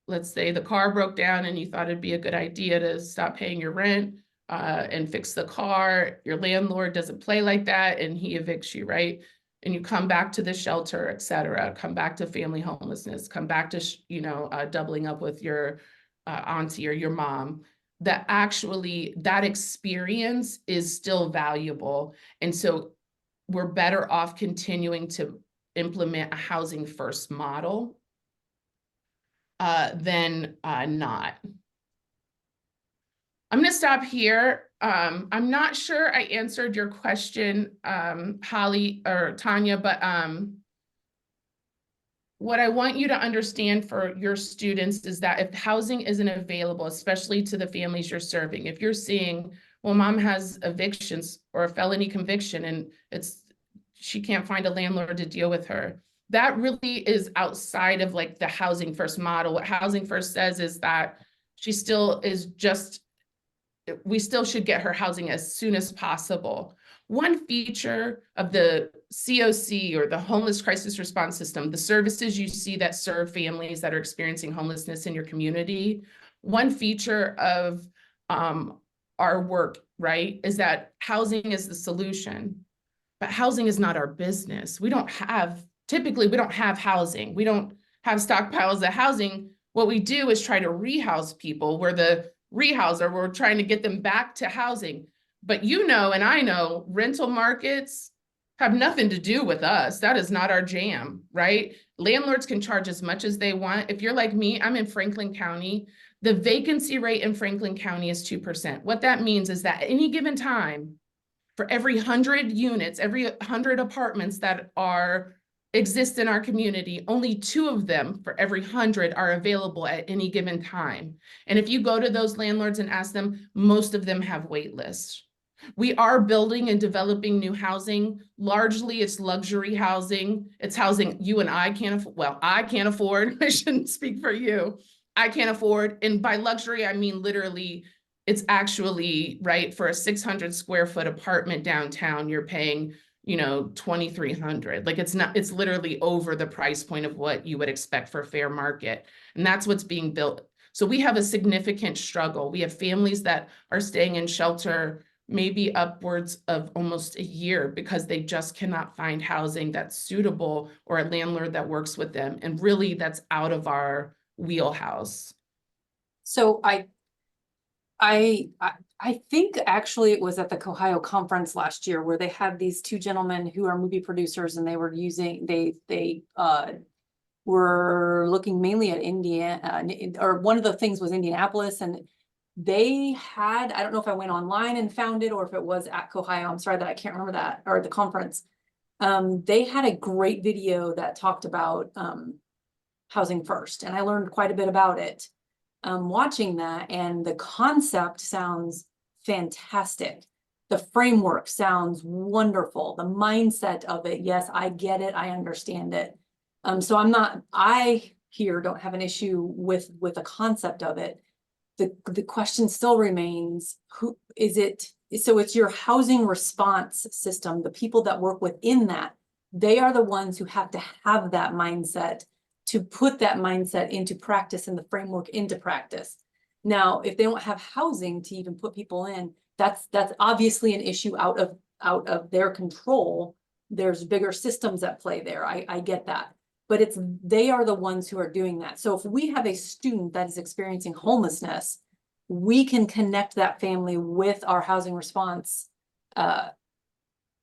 let's say the car broke down and you thought it'd be a good idea to stop paying your rent and fix the car. Your landlord doesn't play like that and he evicts you, right? And you come back to the shelter, et cetera, come back to family homelessness, come back to, doubling up with your auntie or your mom. That actually, that experience is still valuable. And so we're better off continuing to implement a Housing First model than not. I'm going to stop here. I'm not sure I answered your question, Holly or Tanya, but what I want you to understand for your students is that if housing isn't available, especially to the families you're serving, if you're seeing, well, mom has evictions or a felony conviction and she can't find a landlord to deal with her, that really is outside of like the Housing First model. What Housing First says is that she still is just, we still should get her housing as soon as possible. One feature of the COC, or the Homeless Crisis Response System, the services you see that serve families that are experiencing homelessness in your community, one feature of our work, right, is that housing is the solution, but housing is not our business. Typically, we don't have housing. We don't have stockpiles of housing. What we do is try to rehouse people. We're the rehouser. We're trying to get them back to housing. But you know, and I know, rental markets have nothing to do with us. That is not our jam, right? Landlords can charge as much as they want. If you're like me, I'm in Franklin County. The vacancy rate in Franklin County is 2%. What that means is that at any given time, for every 100 units, every 100 apartments that exist in our community, only 2 of them for every 100 are available at any given time. And if you go to those landlords and ask them, most of them have wait lists. We are building and developing new housing. Largely, it's luxury housing. It's housing you and I can't afford. Well, I can't afford. I shouldn't speak for you. I can't afford. And by luxury, I mean literally, it's actually, right, for a 600 square foot apartment downtown, you're paying, you know, $2,300. Like it's literally over the price point of what you would expect for fair market. And that's what's being built. So we have a significant struggle. We have families that are staying in shelter maybe upwards of almost a year because they just cannot find housing that's suitable or a landlord that works with them. And really that's out of our wheelhouse. So I think actually it was at the COHHIO conference last year where they had these 2 gentlemen who are movie producers, and they were were looking mainly at Indiana, or one of the things was Indianapolis, and they had, I don't know if I went online and found it or if it was at COHHIO, I'm sorry that I can't remember that, or the conference. They had a great video that talked about Housing First, and I learned quite a bit about it. Watching that, and the concept sounds fantastic. The framework sounds wonderful. The mindset of it, yes, I get it. I understand it. So I here don't have an issue with the concept of it. The question still remains, who is it? So it's your housing response system. The people that work within that, they are the ones who have to have that mindset, to put that mindset into practice and the framework into practice. Now, if they don't have housing to even put people in, that's obviously an issue out of their control. There's bigger systems at play there. I get that. But they are the ones who are doing that. So if we have a student that is experiencing homelessness, we can connect that family with our housing response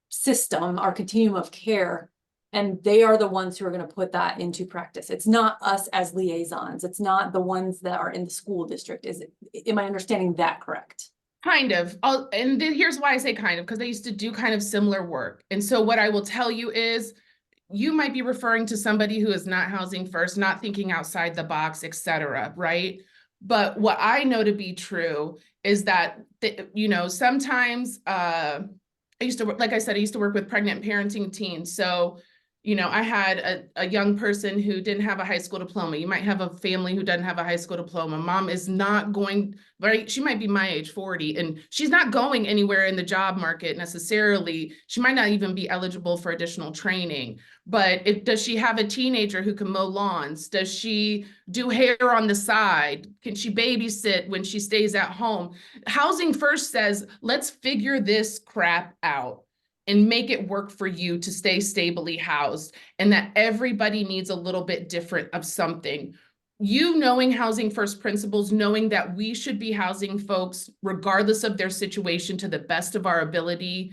system, our continuum of care, and they are the ones who are going to put that into practice. It's not us as liaisons. It's not the ones that are in the school district. Am I understanding that correct? Kind of. And then here's why I say kind of, because I used to do kind of similar work. And so what I will tell you is, you might be referring to somebody who is not Housing First, not thinking outside the box, et cetera, right? But what I know to be true is that, you know, sometimes I used to work, like I said, I used to work with pregnant parenting teens. So, you know, I had a young person who didn't have a high school diploma. You might have a family who doesn't have a high school diploma. Mom is not going, right? She might be my age, 40, and she's not going anywhere in the job market necessarily. She might not even be eligible for additional training. But does she have a teenager who can mow lawns? Does she do hair on the side? Can she babysit when she stays at home? Housing First says, let's figure this crap out and make it work for you to stay stably housed, and that everybody needs a little bit different of something. You knowing Housing First principles, knowing that we should be housing folks regardless of their situation to the best of our ability,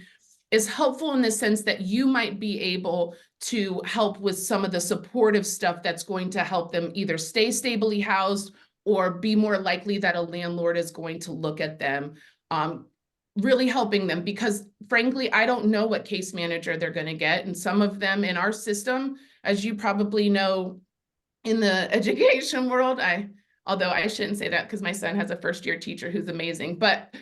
is helpful in the sense that you might be able to help with some of the supportive stuff that's going to help them either stay stably housed or be more likely that a landlord is going to look at them. Really helping them, because frankly, I don't know what case manager they're going to get. And some of them in our system, as you probably know, in the education world. Although I shouldn't say that because my son has a first-year teacher who's amazing, but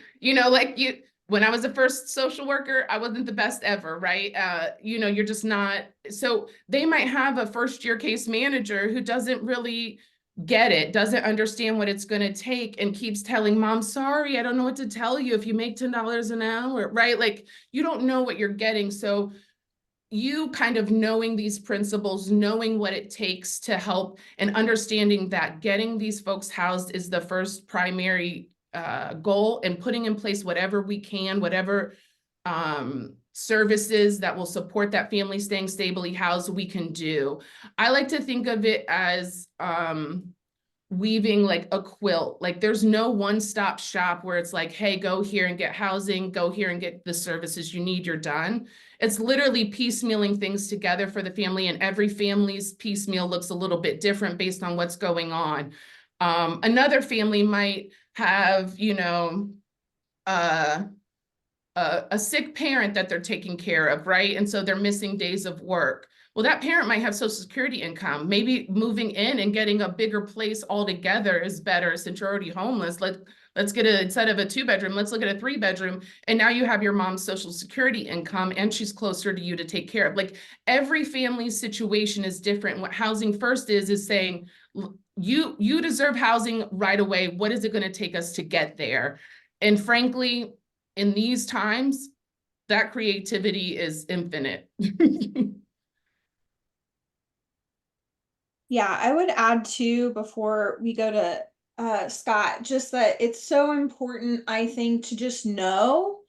when I was a first social worker, I wasn't the best ever, right? You're just not. So they might have a first-year case manager who doesn't really get it, doesn't understand what it's going to take, and keeps telling mom, sorry, I don't know what to tell you if you make $10 an hour, right? Like, you don't know what you're getting. So you kind of knowing these principles, knowing what it takes to help, and understanding that getting these folks housed is the first primary goal, and putting in place whatever we can, whatever services that will support that family staying stably housed we can do. I like to think of it as weaving like a quilt. Like, there's no one-stop shop where it's like, hey, go here and get housing, go here and get the services you need, you're done. It's literally piecemealing things together for the family, and every family's piecemeal looks a little bit different based on what's going on. Another family might have, a sick parent that they're taking care of, right? And so they're missing days of work. Well, that parent might have Social Security income. Maybe moving in and getting a bigger place altogether is better, since you're already homeless. Let's get instead of a 2-bedroom, let's look at a 3-bedroom. And now you have your mom's Social Security income, and she's closer to you to take care of. Like, every family's situation is different. What Housing First is saying, you deserve housing right away. What is it going to take us to get there? And frankly, in these times, that creativity is infinite. Yeah, I would add too, before we go to Scott, just that it's so important, I think, to just know,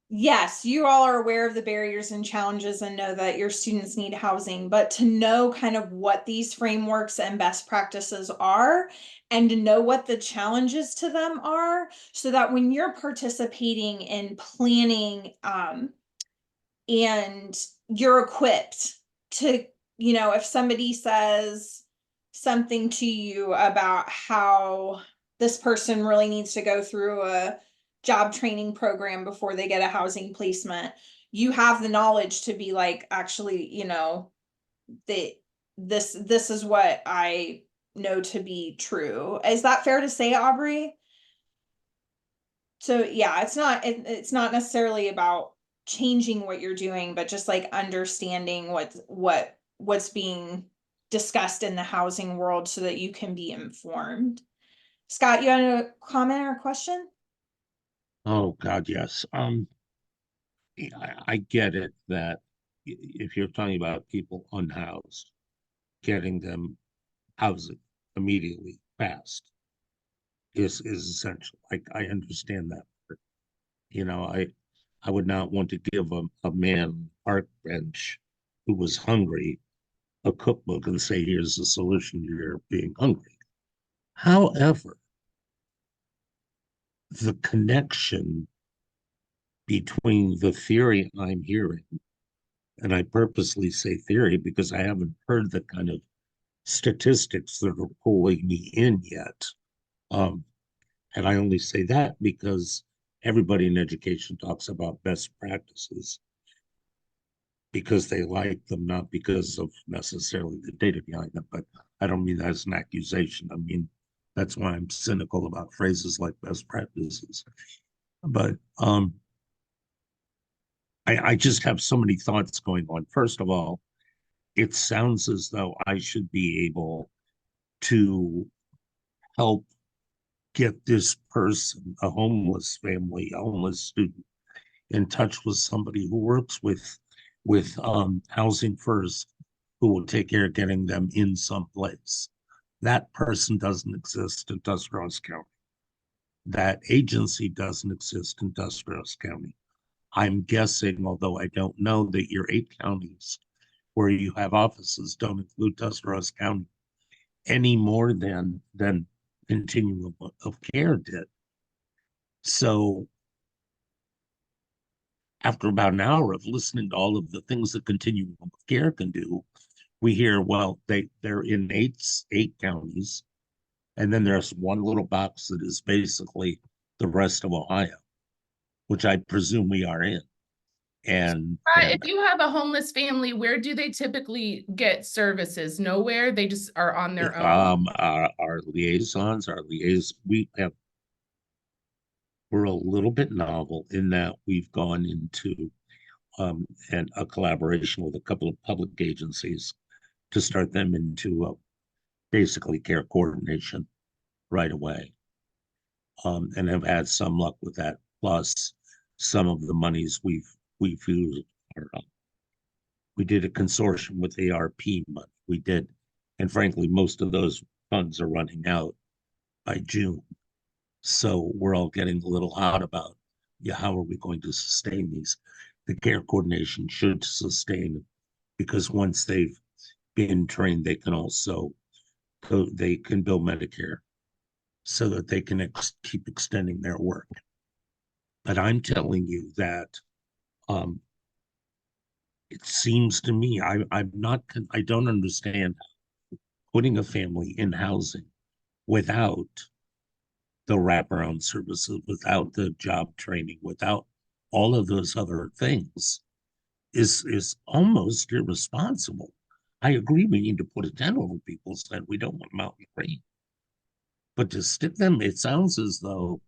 yes, you all are aware of the barriers and challenges and know that your students need housing, but to know kind of what these frameworks and best practices are, and to know what the challenges to them are, so that when you're participating in planning, and you're equipped to, if somebody says something to you about how this person really needs to go through a job training program before they get a housing placement, you have the knowledge to be like, actually, this is what I know to be true. Is that fair to say, Aubrey? So yeah, it's not necessarily about changing what you're doing, but just like understanding what's being discussed in the housing world so that you can be informed. Scott, you had a comment or a question? Oh, God, yes. I get it that if you're talking about people unhoused, getting them housing immediately, fast, is essential. I understand that. I would not want to give a man on the park bench who was hungry a cookbook and say, here's the solution to your being hungry. However, the connection between the theory I'm hearing, and I purposely say theory because I haven't heard the kind of statistics that are pulling me in yet. And I only say that because everybody in education talks about best practices because they like them, not because of necessarily the data behind them. But I don't mean that as an accusation. I mean, that's why I'm cynical about phrases like best practices. But I just have so many thoughts going on. First of all, it sounds as though I should be able to help get this person, a homeless family, a homeless student, in touch with somebody who works with Housing First, who will take care of getting them in someplace. That person doesn't exist in Tuscarawas County. That agency doesn't exist in Tuscarawas County. I'm guessing, although I don't know, that your 8 counties where you have offices don't include Tuscarawas County any more than Continuum of Care did. So after about an hour of listening to all of the things that Continuum of Care can do, we hear, well, they're in eight counties, and then there's one little box that is basically the rest of Ohio, which I presume we are in. And, If you have a homeless family, where do they typically get services? Nowhere. They just are on their own. our liaisons, we're a little bit novel in that we've gone into and a collaboration with a couple of public agencies to start them into basically care coordination right away, and have had some luck with that. Plus, some of the monies we've used are, we did a consortium with ARP money. We did, and frankly, most of those funds are running out by June. So we're all getting a little hot about, yeah, how are we going to sustain these? The care coordination should sustain, because once they've been trained, they can also they can bill Medicare so that they can keep extending their work. But I'm telling you that it seems to me, I don't understand putting a family in housing without the wraparound services, without the job training, without all of those other things is almost irresponsible. I agree we need to put a tent over people's head. We don't want mountain rain. But to stick them, it sounds as though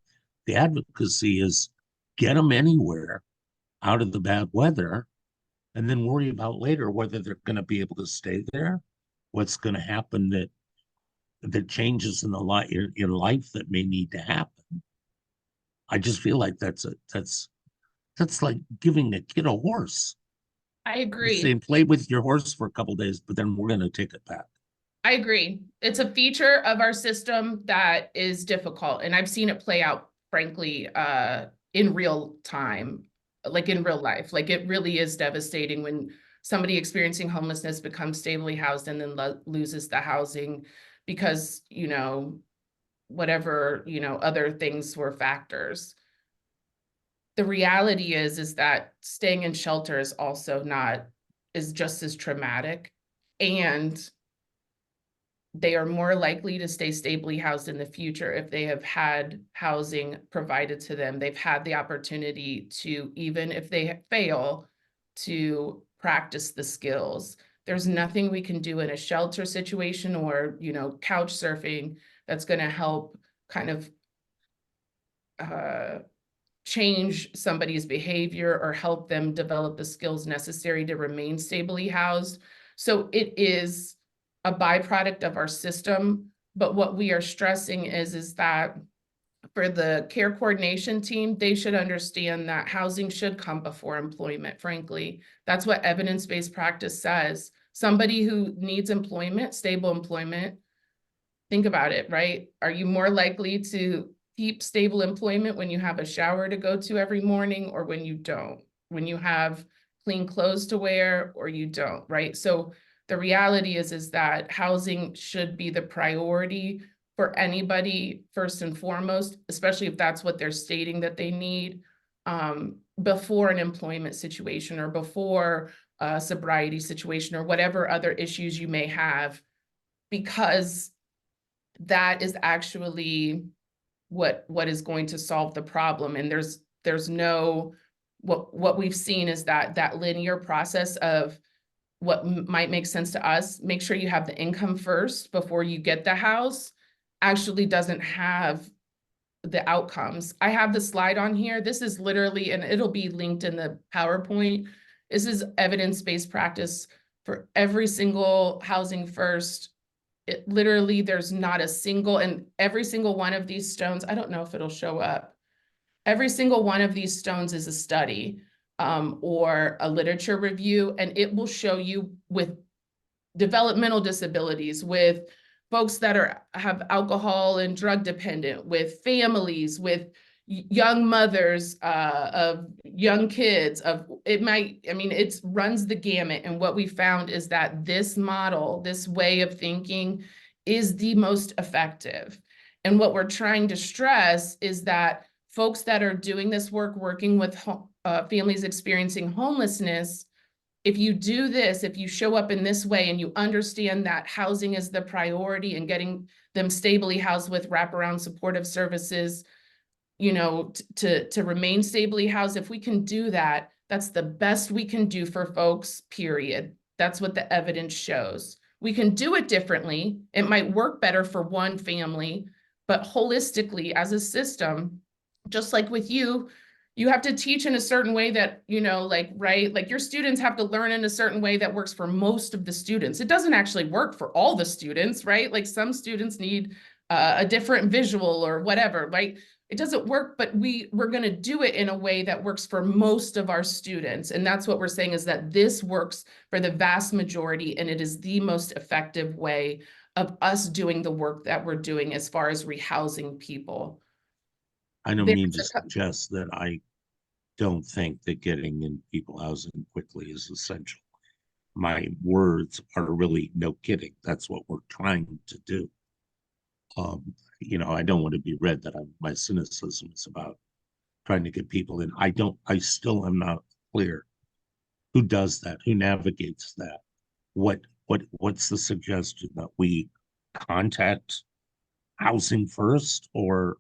the advocacy is get them anywhere out of the bad weather, and then worry about later whether they're going to be able to stay there, what's going to happen that changes in life that may need to happen. I just feel like that's like giving a kid a horse. I agree. Saying play with your horse for a couple of days, but then we're going to take it back. I agree. It's a feature of our system that is difficult. And I've seen it play out, frankly, in real time, like in real life. Like it really is devastating when somebody experiencing homelessness becomes stably housed and then loses the housing because, you know, whatever, you know, other things were factors. The reality is that staying in shelter is also is just as traumatic, and they are more likely to stay stably housed in the future if they have had housing provided to them. They've had the opportunity to, even if they fail, to practice the skills. There's nothing we can do in a shelter situation or, you know, couch surfing that's going to help kind of change somebody's behavior or help them develop the skills necessary to remain stably housed. So it is a byproduct of our system. But what we are stressing is that for the care coordination team, they should understand that housing should come before employment, frankly. That's what evidence-based practice says. Somebody who needs employment, stable employment, think about it, right? Are you more likely to keep stable employment when you have a shower to go to every morning or when you don't? When you have clean clothes to wear or you don't, right? So the reality is that housing should be the priority for anybody first and foremost, especially if that's what they're stating that they need, before an employment situation or before a sobriety situation or whatever other issues you may have, because that is actually what is going to solve the problem. And there's no, what we've seen is that linear process of what might make sense to us, make sure you have the income first before you get the house, actually doesn't have the outcomes. I have the slide on here. This is literally, and it'll be linked in the PowerPoint. This is evidence-based practice for every single housing first. It literally, there's not a single, and every single one of these stones, I don't know if it'll show up. Every single one of these stones is a study or a literature review, and it will show you with developmental disabilities, with folks that have alcohol and drug dependent, with families, with young mothers of young kids, it runs the gamut. And what we found is that this model, this way of thinking is the most effective. And what we're trying to stress is that folks that are doing this work, working with families experiencing homelessness, if you do this, if you show up in this way and you understand that housing is the priority and getting them stably housed with wraparound supportive services, you know, to remain stably housed, if we can do that, That's the best we can do for folks, period. That's what the evidence shows. We can do it differently. It might work better for one family, but holistically as a system, just like with you, you have to teach in a certain way that, right? Like your students have to learn in a certain way that works for most of the students. It doesn't actually work for all the students, right? Like some students need a different visual or whatever, right? It doesn't work, but we're going to do it in a way that works for most of our students. And that's what we're saying, is that this works for the vast majority, and it is the most effective way of us doing the work that we're doing as far as rehousing people. I don't mean to There's a- suggest that I don't think that getting in people housing quickly is essential. My words are really no kidding. That's what we're trying to do. I don't want to be read that my cynicism is about trying to get people in. I still am not clear who does that, who navigates that. What's the suggestion, that we contact Housing First, or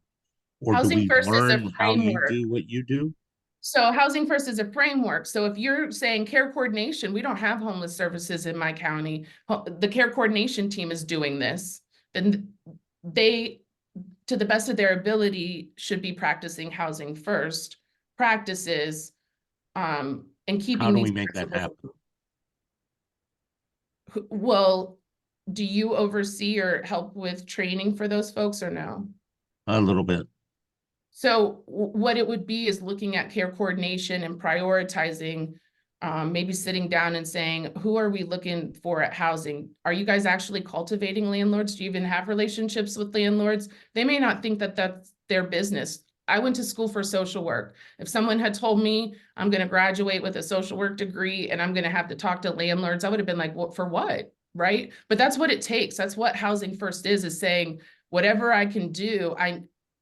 do Housing we First is a learn how you framework. do what you do? So Housing First is a framework. So if you're saying care coordination, we don't have homeless services in my county. The care coordination team is doing this. Then they, to the best of their ability, should be practicing Housing First practices, and keeping How do these we make that principles. happen? Well, do you oversee or help with training for those folks or no? A little bit. So what it would be is looking at care coordination and prioritizing, maybe sitting down and saying, who are we looking for at housing? Are you guys actually cultivating landlords? Do you even have relationships with landlords? They may not think that that's their business. I went to school for social work. If someone had told me I'm going to graduate with a social work degree and I'm going to have to talk to landlords, I would have been like, well, for what? Right? But that's what it takes. That's what Housing First is saying, whatever I can do,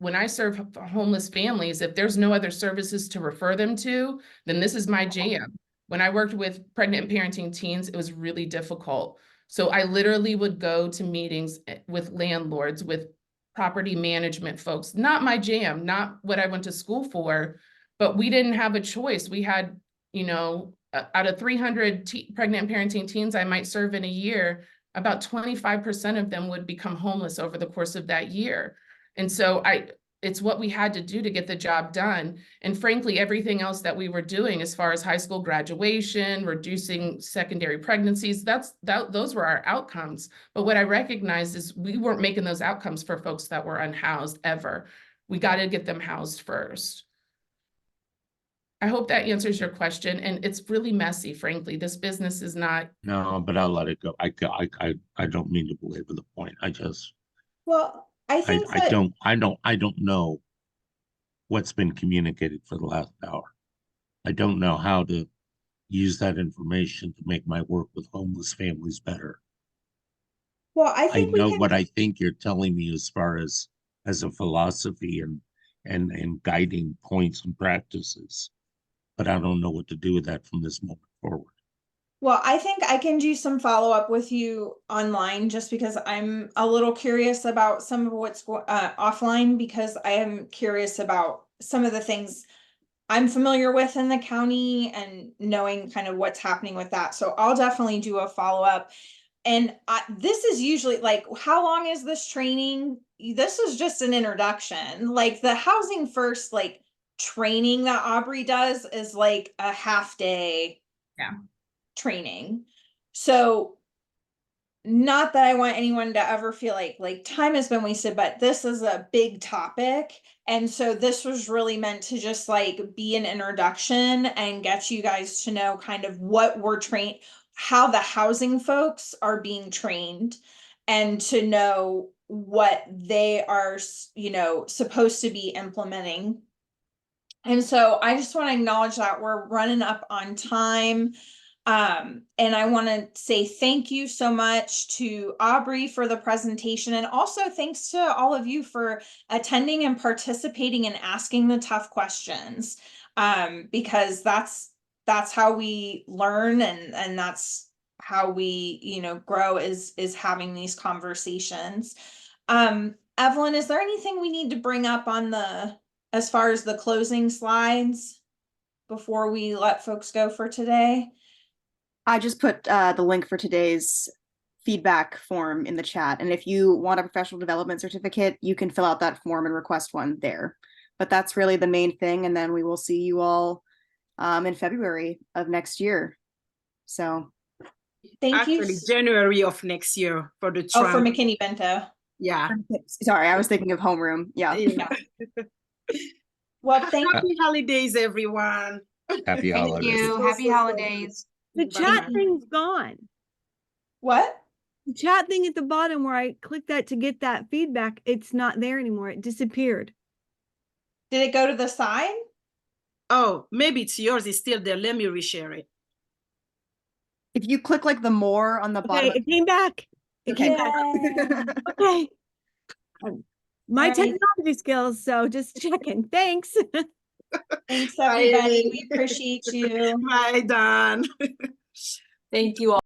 when I serve homeless families, if there's no other services to refer them to, then this is my jam. When I worked with pregnant and parenting teens, it was really difficult. So I literally would go to meetings with landlords, with property management folks, not my jam, not what I went to school for, but we didn't have a choice. We had, out of 300 pregnant and parenting teens I might serve in a year, about 25% of them would become homeless over the course of that year. And so it's what we had to do to get the job done. And frankly, everything else that we were doing as far as high school graduation, reducing secondary pregnancies, those were our outcomes. But what I recognized is we weren't making those outcomes for folks that were unhoused ever. We got to get them housed first. I hope that answers your question. And it's really messy, frankly. This business is not. No, but I'll let it go. I don't mean to belabor the point. Well, I think I that don't know what's been communicated for the last hour. I don't know how to use that information to make my work with homeless families better. well, I I think we know can what I think you're telling me as far as a philosophy and guiding points and practices, but I don't know what to do with that from this moment forward. Well, I think I can do some follow-up with you online, just because I'm a little curious about some of what's offline, because I am curious about some of the things I'm familiar with in the county and knowing kind of what's happening with that. So I'll definitely do a follow-up. And this is usually like, how long is this training? This is just an introduction. Like the Housing First, like training that Aubrey does is like a half day. Yeah. Training. So not that I want anyone to ever feel like time has been wasted, but this is a big topic. And so this was really meant to just like be an introduction and get you guys to know kind of what we're trained, how the housing folks are being trained, and to know what they are, supposed to be implementing. And so I just want to acknowledge that we're running up on time. And I want to say thank you so much to Aubrey for the presentation, and also thanks to all of you for attending and participating and asking the tough questions. Because that's how we learn, and that's how we, grow, is having these conversations. Evelyn, is there anything we need to bring up on as far as the closing slides? before we let folks go for today? I just put the link for today's feedback form in the chat. And if you want a professional development certificate, you can fill out that form and request one there. But that's really the main thing. And then we will see you all in February of next year. So Thank you. Actually, January of next year for the Oh, for trial. McKinney-Vento. Yeah. sorry, I was thinking of homeroom. Yeah. Yeah. Well, thank you. Happy holidays, everyone. Happy Thank holidays. you. Happy holidays. The chat Bye-bye. thing's gone. What? The chat thing at the bottom where I clicked that to get that feedback, it's not there anymore. It disappeared. Did it go to the side? Oh, maybe it's yours. It's still there. Let me reshare it. If you click like the more on the Okay, bottom. it came back. It Okay. came back. Okay. My Alright. technology skills, so just checking. Thanks. Thanks, Bye, everybody. Amy. We appreciate you. Bye, Dan. Thank you all.